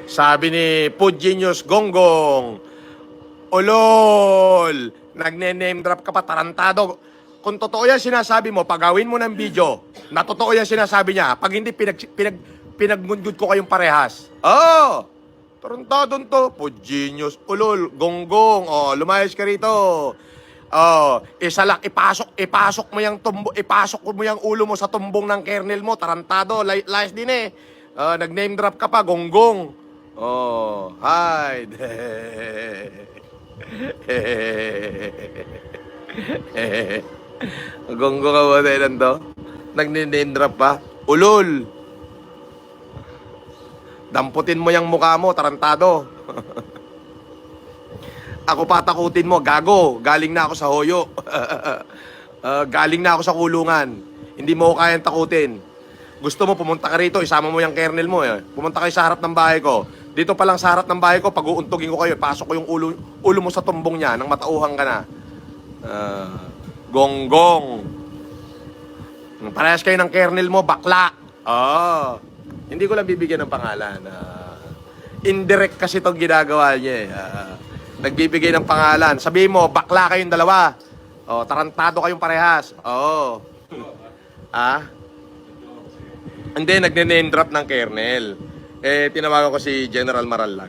Sabi ni Food Genius Gonggong, ulol, nagne-name drop ka pa, tarantado. Kung totoo yan sinasabi mo, pagawin mo ng video, na totoo yan sinasabi niya, pag hindi pinagmundod ko kayong parehas. Oh, tarantadon to, Food Genius, ulol, Gonggong, oh, lumayas ka rito. Oh, ipasok mo yung ulo mo sa tumbong ng kernel mo, tarantado, layas din eh. Nag-name drop ka pa, Gonggong. Oh, hide. Gonggong ka ba tayo to? Nag-name drop pa? Ulol. Damputin mo yung mukha mo, tarantado. Ako patakutin mo, gago. Galing na ako sa hoyo. Galing na ako sa kulungan. Hindi mo ko kayang takutin. Gusto mo, pumunta ka rito, isama mo yung kernel mo. Pumunta kayo sa harap ng bahay ko. Dito pa lang sa harap ng bahay ko, pag-uuntugin ko kayo, pasok ko yung ulo mo sa tumbong niya, nang matauhan ka na. Gonggong. Parehas kayo ng kernel mo, bakla. Hindi ko lang bibigyan ng pangalan. Indirect kasi itong ginagawa niya. Nagbibigay ng pangalan. Sabihin mo, bakla kayong dalawa. Tarantado kayong parehas. Hindi, nagne-name drop ng kernel. Tinawagan ko si General Marallag.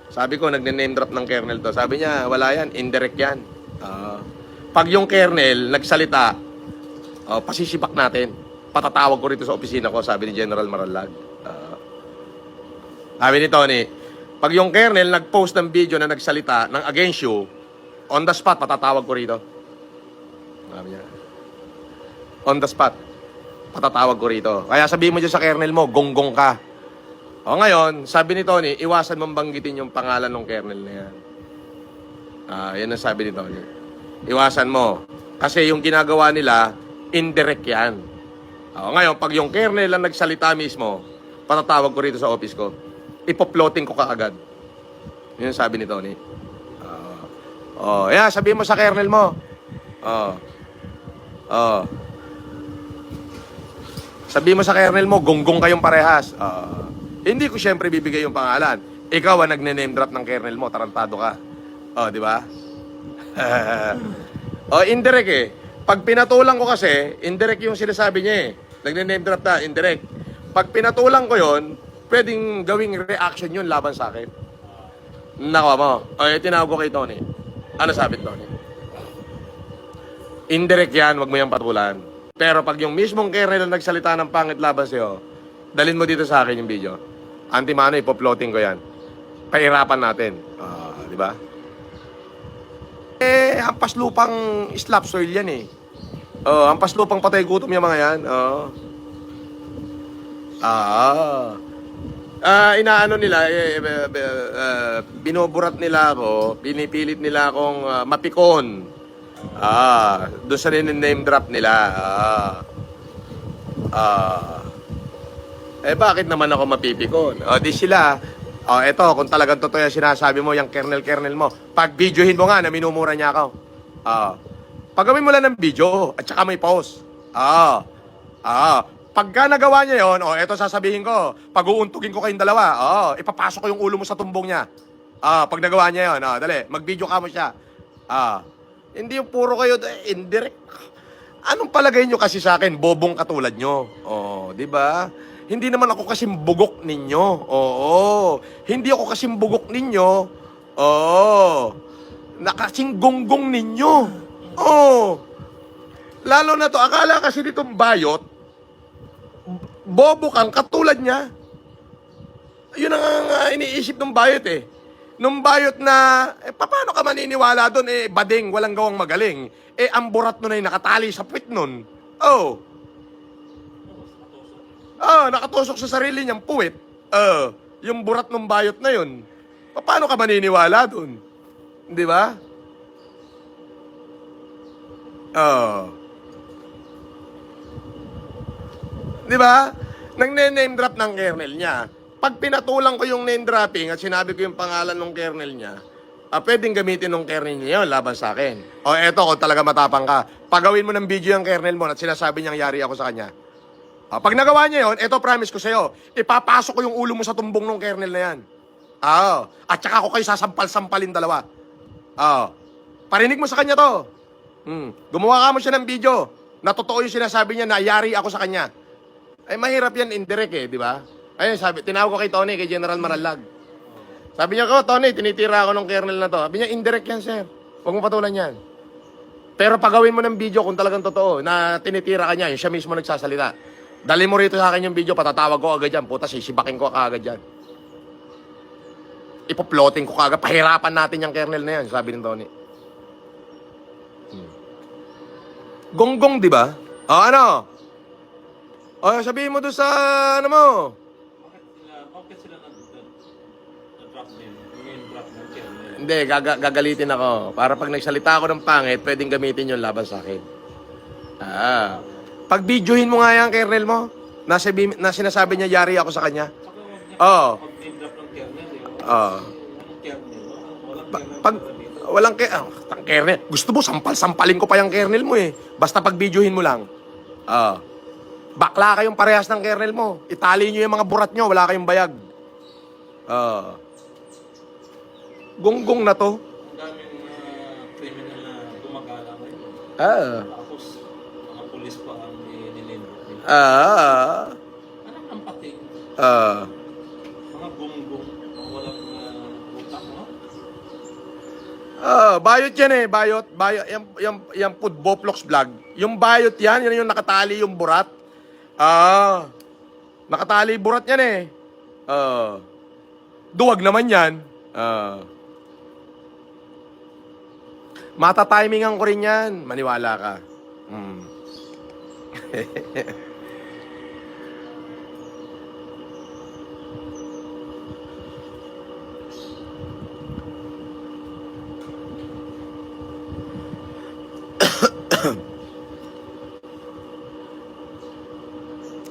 Sabi ko, nagne-name drop ng kernel to. Sabi niya, wala yan, indirect yan. Pag yung kernel nagsalita, pasisibak natin. Patatawag ko rito sa opisina ko, sabi ni General Marallag. Sabi ni Tony, pag yung kernel nag-post ng video na nagsalita ng against you, on the spot, patatawag ko rito. Sabi niya, on the spot, patatawag ko rito. Kaya sabihin mo dyan sa kernel mo, gonggong ka. Ngayon, sabi ni Tony, iwasan mong banggitin yung pangalan ng kernel na yan. Yan ang sabi ni Tony. Iwasan mo. Kasi yung ginagawa nila, indirect yan. Ngayon, pag yung kernel ang nagsalita mismo, patatawag ko rito sa office ko. Ipoploting ko kaagad. Yun ang sabi ni Tony. Sabihin mo sa kernel mo. Sabihin mo sa kernel mo, gonggong kayong parehas. Hindi ko siyempre bibigay yung pangalan. Ikaw ang nagne-name drop ng kernel mo, tarantado ka. Di ba? Indirect eh. Pag pinatulang ko kasi, indirect yung sinasabi niya eh. Nagne-name drop na, indirect. Pag pinatulang ko yon, pwedeng gawing reaction yun laban sa akin. Nakuha mo. Tinawag ko kay Tony. Ano sabi Tony? Indirect yan, wag mo yung patulan. Pero pag yung mismong kernel na nagsalita ng pangit laban sa'yo, dalhin mo dito sa akin yung video. Antimano, ipoploting ko yan. Pahirapan natin. Di ba? Hampas lupang slap soil yan eh. Hampas lupang patay gutom yung mga yan. Inaano nila, binuburat nila ako, pinipilit nila akong mapikon. Doon sa name drop nila. Bakit naman ako mapipikon? Di sila. Eto, kung talagang totoo yung sinasabi mo, yung kernel mo, pag videohin mo nga na minumura niya ako. Pagawin mo lang ng video, at saka may pause. Pagka nagawa niya yon, eto sasabihin ko, pag-uuntugin ko kayong dalawa, ipapasok ko yung ulo mo sa tumbong niya. Pag nagawa niya yon, dali, mag-video ka mo siya. Hindi yung puro kayo, indirect. Anong palagay nyo kasi sa akin, bobong katulad nyo? Di ba? Hindi naman ako kasing bugok ninyo. Hindi ako kasing bugok ninyo. Nakasing gonggong ninyo. Lalo na to, akala kasi nitong bayot, bobo kang katulad niya. Yun ang iniisip ng bayot eh. Nung bayot na, paano ka maniniwala doon? Bading, walang gawang magaling. Ang burat nun ay nakatali sa puwit nun. Nakatusok sa sarili niyang puwit. Yung burat ng bayot na yun. Paano ka maniniwala doon? Di ba? Di ba? Nang-name drop ng kernel niya. Pag pinatulang ko yung name dropping at sinabi ko yung pangalan ng kernel niya, pwedeng gamitin ng kernel niya yun laban sa akin. Eto, kung talaga matapang ka, pagawin mo ng video yung kernel mo at sinasabi niyang yari ako sa kanya. Pag nagawa niya yon, eto promise ko sa'yo, ipapasok ko yung ulo mo sa tumbong ng kernel na yan. At saka ko kayo sasampal-sampalin dalawa. Parinig mo sa kanya to. Gumawa ka mo siya ng video na totoo yung sinasabi niya na yari ako sa kanya. Ay mahirap yan indirect di ba? Ayun, tinawag ko kay Tony, kay General Maralag. Sabi niya ko, Tony, tinitira ako ng kernel na to. Sabi niya, indirect yan, sir. Huwag mo patulan yan. Pero pagawin mo ng video kung talagang totoo na tinitira ka niya, yung siya mismo nagsasalita. Dali mo rito sa akin yung video, patatawag ko agad yan. Puta, sisibakin ko agad yan. Ipoploting ko agad. Pahirapan natin yung kernel na yan, sabi ni Tony. Gonggong, di ba? Ano? Sabihin mo doon sa, ano mo? Bakit sila nag-drop din? Yung drop ng kernel? Hindi, gagalitin ako. Para pag nagsalita ako ng pangit, pwedeng gamitin yung laban sa akin. Pag videohin mo nga yung kernel mo, na sinasabi niya, yari ako sa kanya. Pag drop ng kernel, anong kernel? Walang kernel. Gusto mo, sampal-sampalin ko pa yung kernel mo Basta pag videohin mo lang. Bakla kayong parehas ng kernel mo. Itali nyo yung mga burat nyo, wala kayong bayag. Gonggong na to. Ang daming criminal na gumagala ngayon. Tapos, mga pulis pa ang nilindot nila. Anong nampating? Mga gonggong na walang utak, no? Bayot yan bayot. Yung Food Boplox vlog. Yung bayot yan yung nakatali yung burat. Nakatali burat yan duwag naman yan. Matatimingan ko rin yan. Maniwala ka.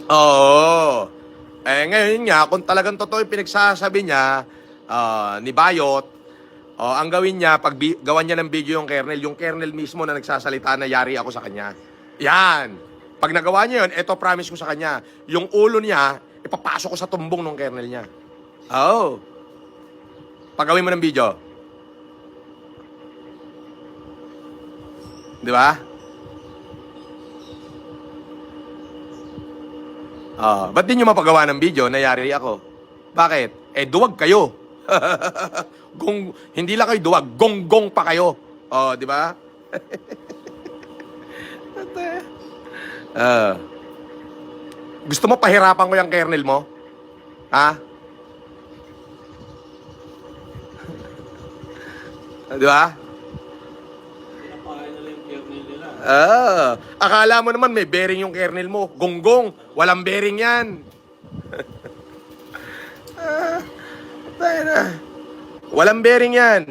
Oo. Ngayon nga, kung talagang totoo yung pinagsasabi niya, ni Bayot, ang gawin niya, pag gawan niya ng video yung kernel mismo na nagsasalita na yari ako sa kanya. Yan. Pag nagawa niya yun, eto promise ko sa kanya, yung ulo niya, ipapasok ko sa tumbong ng kernel niya. Pagawin mo ng video. Di ba? Ba't di nyo mapagawa ng video na yari ako? Bakit? Duwag kayo. Hindi lang kayo duwag, gonggong pa kayo. Di ba? Gusto mo pahirapan ko yung kernel mo? Di ba? Pinapahay nila yung kernel nila. Akala mo naman may bearing yung kernel mo. Gonggong, walang bearing yan. Walang bearing yan.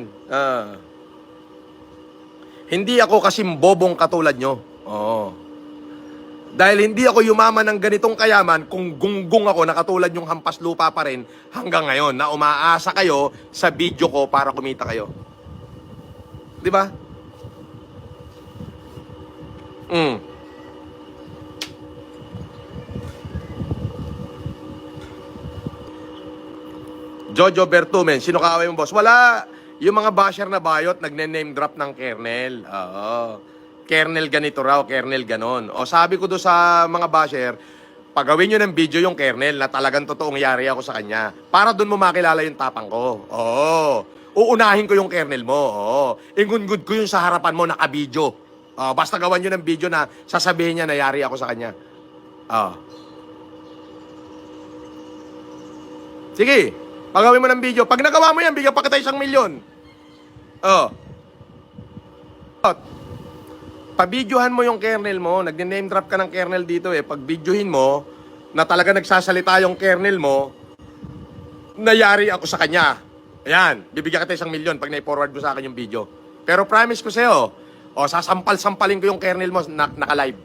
Hindi ako kasing bobong katulad nyo. Dahil hindi ako yumaman ng ganitong kayaman kung gunggong ako na katulad yung hampas lupa pa rin hanggang ngayon na umaasa kayo sa video ko para kumita kayo. Di ba? Jojo Bertumen, sino kaaway mo, boss? Wala. Yung mga basher na bayot, nagne-name drop ng kernel. Kernel ganito raw, kernel ganon. Sabi ko doon sa mga basher, pagawin nyo ng video yung kernel na talagang totoong yari ako sa kanya. Para doon mo makilala yung tapang ko. Uunahin ko yung kernel mo. Ingungud ko yung sa harapan mo, naka-video. Basta gawan nyo ng video na sasabihin niya na yari ako sa kanya. Sige, pagawin mo ng video. Pag nagawa mo yan, bigyan pa kita 1 milyon. Pabidyohan mo yung kernel mo, nag-name drop ka ng kernel dito Pag videohin mo, na talaga nagsasalita yung kernel mo, nayari ako sa kanya. Ayan, bibigyan kita 1 milyon pag na-forward mo sa akin yung video. Pero promise ko sa'yo, sasampal-sampalin ko yung kernel mo naka-live.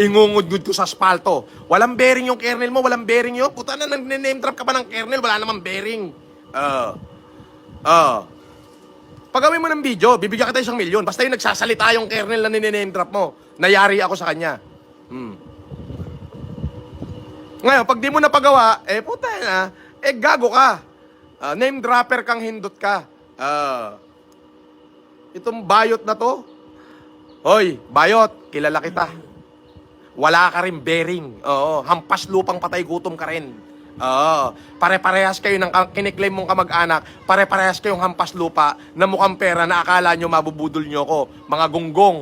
Ingungud-gud ko sa asfalto. Walang bearing yung kernel mo, walang bearing yun. Puta na, nag-name drop ka pa ng kernel, wala namang bearing. Pagawin mo ng video, bibigyan kita 1 milyon. Basta yung nagsasalita yung kernel na nine-name drop mo, nayari ako sa kanya. Ngayon, pag di mo napagawa, puta na, gago ka. Name dropper kang hindot ka. Itong bayot na to, hoy, bayot, kilala kita. Wala ka rin bearing. Oo, hampas lupang patay gutom ka rin. Oo, pare-parehas kayo ng kiniklaim mong kamag-anak, pare-parehas kayong hampas lupa na mukhang pera na akala nyo mabubudol nyo ko. Mga gunggong.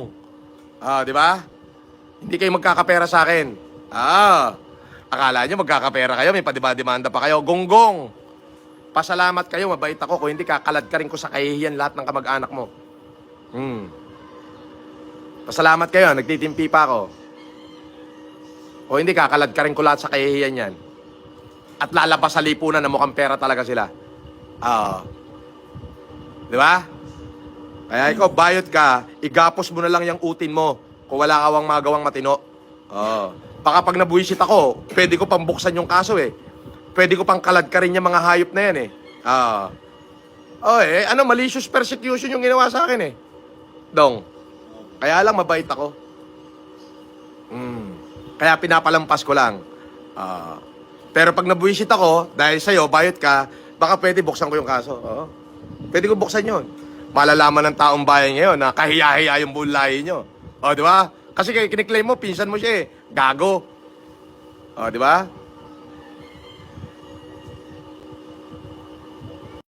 Di ba? Hindi kayo magkakapera sa akin. Akala nyo magkakapera kayo, may padima-demanda pa kayo. Gunggong. Pasalamat kayo, mabait ako. Kung hindi, kakalad ka rin ko sa kahihiyan lahat ng kamag-anak mo. Pasalamat kayo, nagtitimpi pa ako. O hindi, kakalad ka rin ko lahat sa kahihiyan yan. At lalabas sa lipunan na mukhang pera talaga sila. Di ba? Kaya ikaw, bayot ka, igapos mo na lang yung utin mo kung wala kawang magawang matino. Baka pag nabuwisit ako, pwede ko pang buksan yung kaso eh. Pwede ko pang kalad ka rin yung mga hayop na yan eh. Malicious persecution yung ginawa sa akin eh. Dong. Kaya lang mabait ako. Kaya pinapalampas ko lang. Pero pag nabuwisit ako, dahil sa'yo, bayot ka, baka pwede buksan ko yung kaso. Pwede ko buksan yun. Malalaman ng taong bayan ngayon na kahiya-hiya yung buong lahi nyo. Di ba? Kasi kiniklaim mo, pinsan mo siya eh. Gago. Di ba?